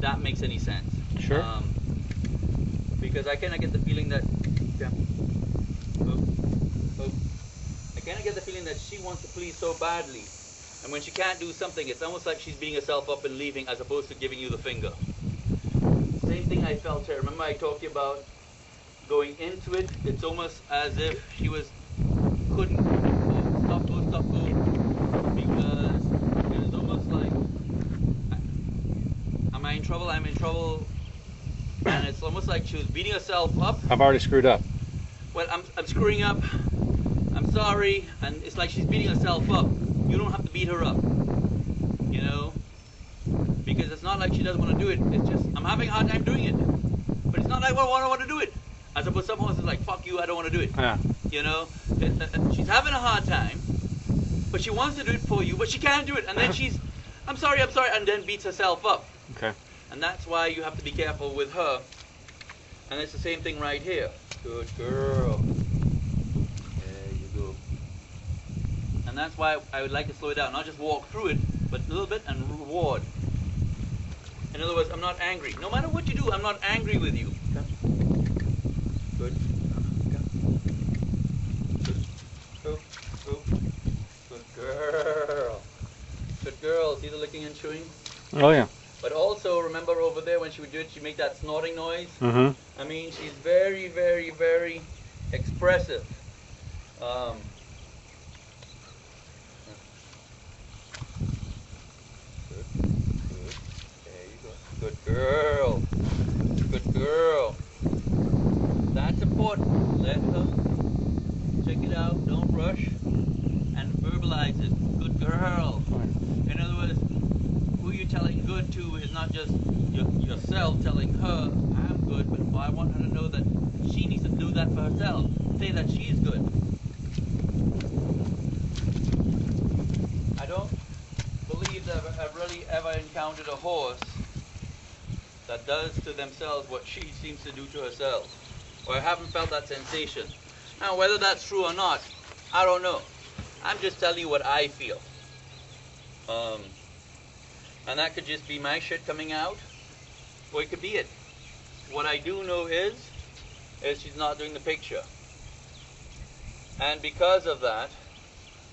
that makes any sense. Sure. Because I kind of get the feeling that, yeah, I kind of get the feeling that she wants to please so badly, and when she can't do something, it's almost like she's beating herself up and leaving, as opposed to giving you the finger. Same thing I felt here. Remember I talked to you about going into it? It's almost as if she couldn't stop, go, because it was almost like, am I in trouble? I'm in trouble. And it's almost like she was beating herself up. I've already screwed up. Well, I'm screwing up. I'm sorry. And it's like she's beating herself up. You don't have to beat her up. You know? Because it's not like she doesn't want to do it. It's just, I'm having a hard time doing it. But it's not like I want to do it. As opposed to someone who's like, fuck you, I don't want to do it. Yeah. You know? She's having a hard time. But she wants to do it for you. But she can't do it. And then she's, I'm sorry. And then beats herself up. Okay. And that's why you have to be careful with her. And it's the same thing right here. Good girl. There you go. And that's why I would like to slow it down. Not just walk through it, but a little bit and reward. In other words, I'm not angry. No matter what you do, I'm not angry with you. Good. Good. Good girl. Good girl. See the licking and chewing? Oh yeah. But also, remember over there when she would do it, she'd make that snorting noise. Mm-hmm. I mean, she's very, very, very expressive. Good. There you go. Good girl. Good girl. That's important. Let her check it out. Don't rush. And verbalize it. Good girl. In other words, who you're telling good to is not just yourself telling her, I'm good, but I want her to know that she needs to do that for herself. Say that she's good. I don't believe that I've really ever encountered a horse that does to themselves what she seems to do to herself. Or I haven't felt that sensation. Now, whether that's true or not, I don't know. I'm just telling you what I feel. And that could just be my shit coming out, or it could be it. What I do know is she's not doing the picture. And because of that,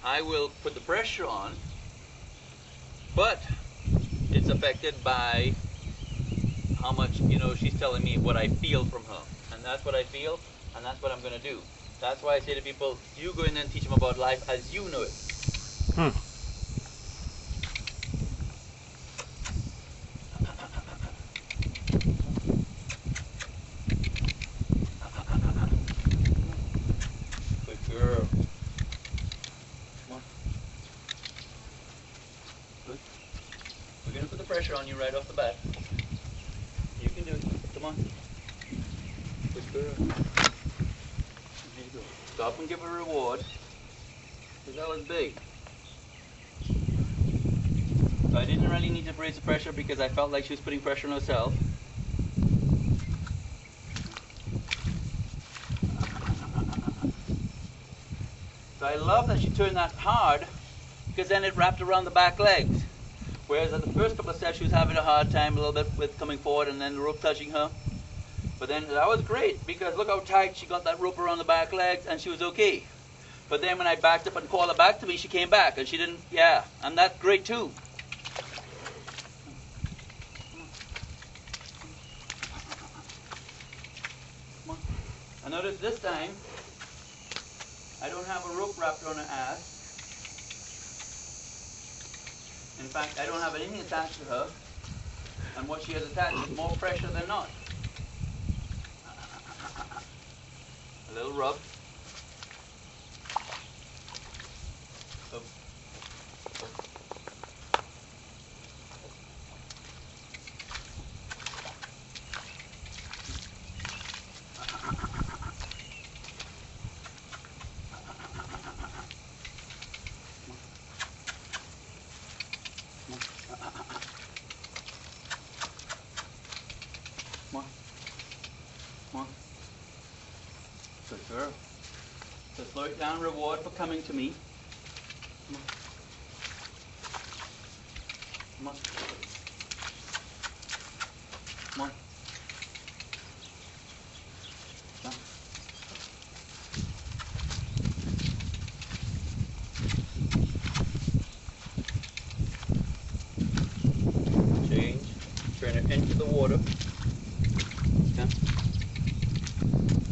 I will put the pressure on, but it's affected by how much, she's telling me what I feel from her. And that's what I feel, and that's what I'm going to do. That's why I say to people, you go in there and teach them about life as you know it. Pressure on you right off the bat. You can do it. Come on. Good girl. There you go. Stop and give her a reward. Because that was big. I didn't really need to raise the pressure because I felt like she was putting pressure on herself. So I love that she turned that hard because then it wrapped around the back legs. Whereas at the first couple of steps she was having a hard time a little bit with coming forward and then the rope touching her. But then that was great because look how tight she got that rope around the back legs and she was okay. But then when I backed up and called her back to me, she came back and she didn't, yeah, and that's great too. I notice this time I don't have a rope wrapped around her ass. In fact, I don't have anything attached to her, and what she has attached is more pressure than not. A little rub. Up. Come on. Come on. Good girl. So slow it down, reward for coming to me. Come on. Come on. Come on. Come on. Change. Turn it into the water. Okay.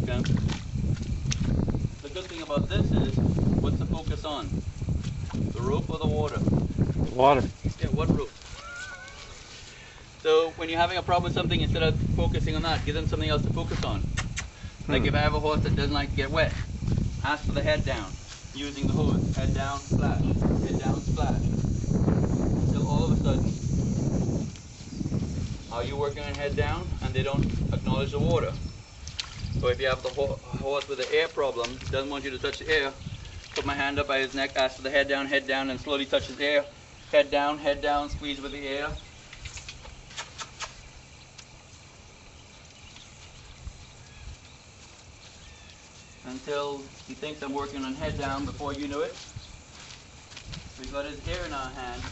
Okay. The good thing about this is, what's the focus on? The rope or the water? Water. Yeah, what rope? So when you're having a problem with something, instead of focusing on that, give them something else to focus on. Like if I have a horse that doesn't like to get wet, ask for the head down, using the hose. Head down, splash. Head down, splash. Until all of a sudden, are you working on head down and they don't acknowledge the water? So if you have the horse with an air problem, doesn't want you to touch the air, put my hand up by his neck, ask for the head down, and slowly touch his air. Head down, squeeze with the air. Until he thinks I'm working on head down. Before you know it, we've got his ear in our hand.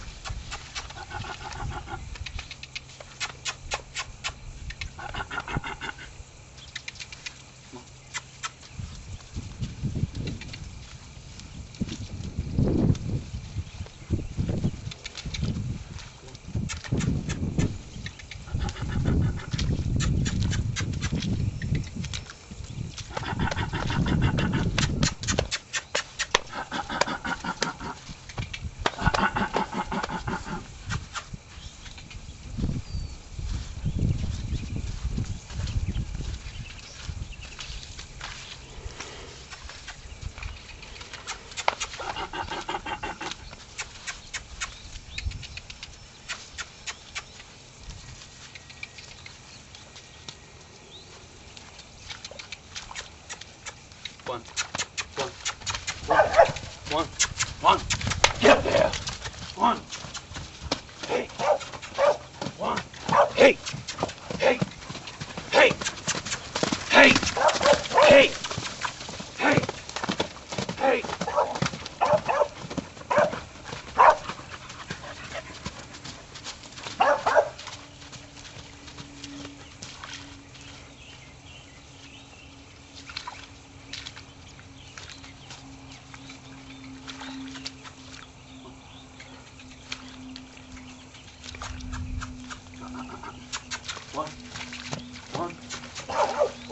One. Get there. One. Hey. One. Hey. Hey. Hey. Hey. Hey. Hey. Hey.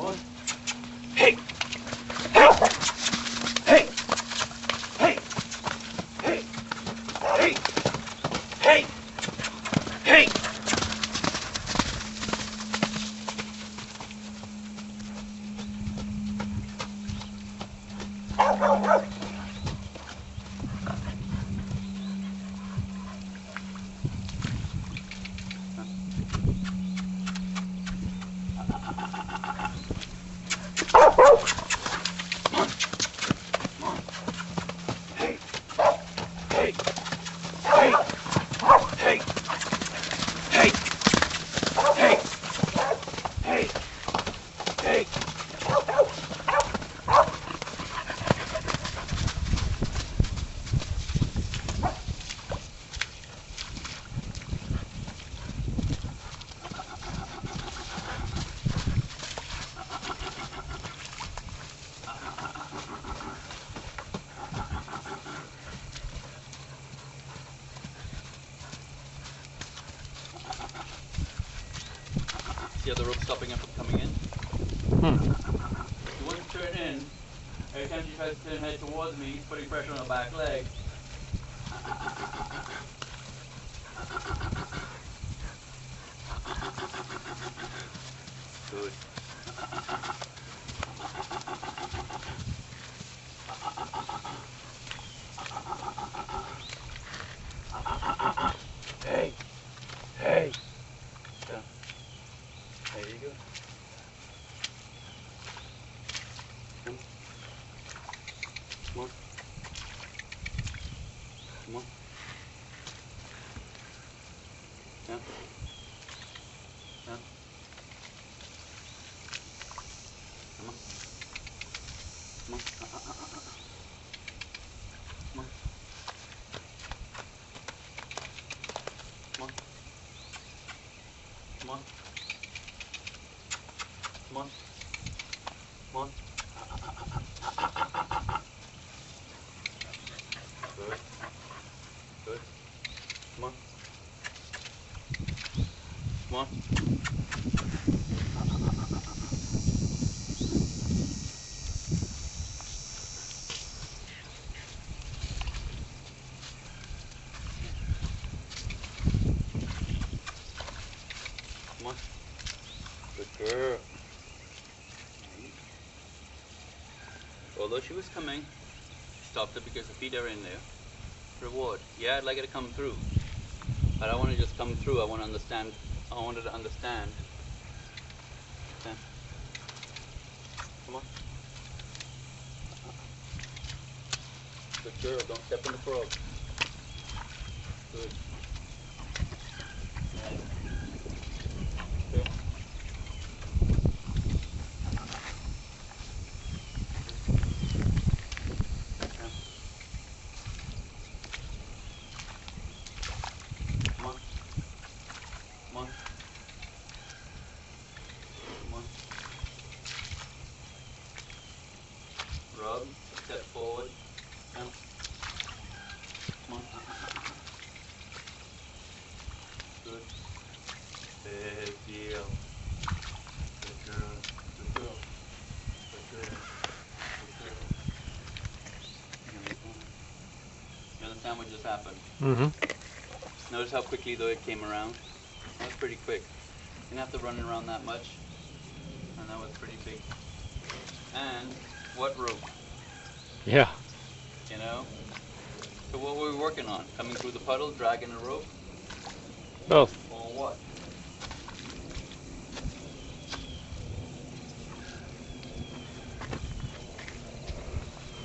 One. Hey! Hey! Hey! Hey! Hey! Hey! Hey! Hey! See how the rope's stopping him from coming in? You want to turn in. Every time she tries to turn her head towards me, he's putting pressure on her back leg. Good. Hey! Hey! Yeah. There you go. Come on. Come on. Yeah. Yeah. Come on. Come on. Come on. Come on. Come on. Come on. Come on. Good. Good. Come on. Come on. Come on. Good girl. Although she was coming, stopped her because the feet are in there. Reward. Yeah, I'd like her to come through. But I want to just come through. I want to understand. I wanted to understand. Okay. Come on. Good girl. Don't step in the frog. Good. Nice. Good. Come on. Come on. Come on. Rub. Step forward. Come on. Good. Big deal. Good girl. Good girl. Good girl. Good girl. You understand what just happened? Mm-hmm. Notice how quickly though it came around? That was pretty quick. Didn't have to run around that much. And that was pretty big. And what rope? Yeah. You know? So what were we working on? Coming through the puddle, dragging a rope? Both. Or what?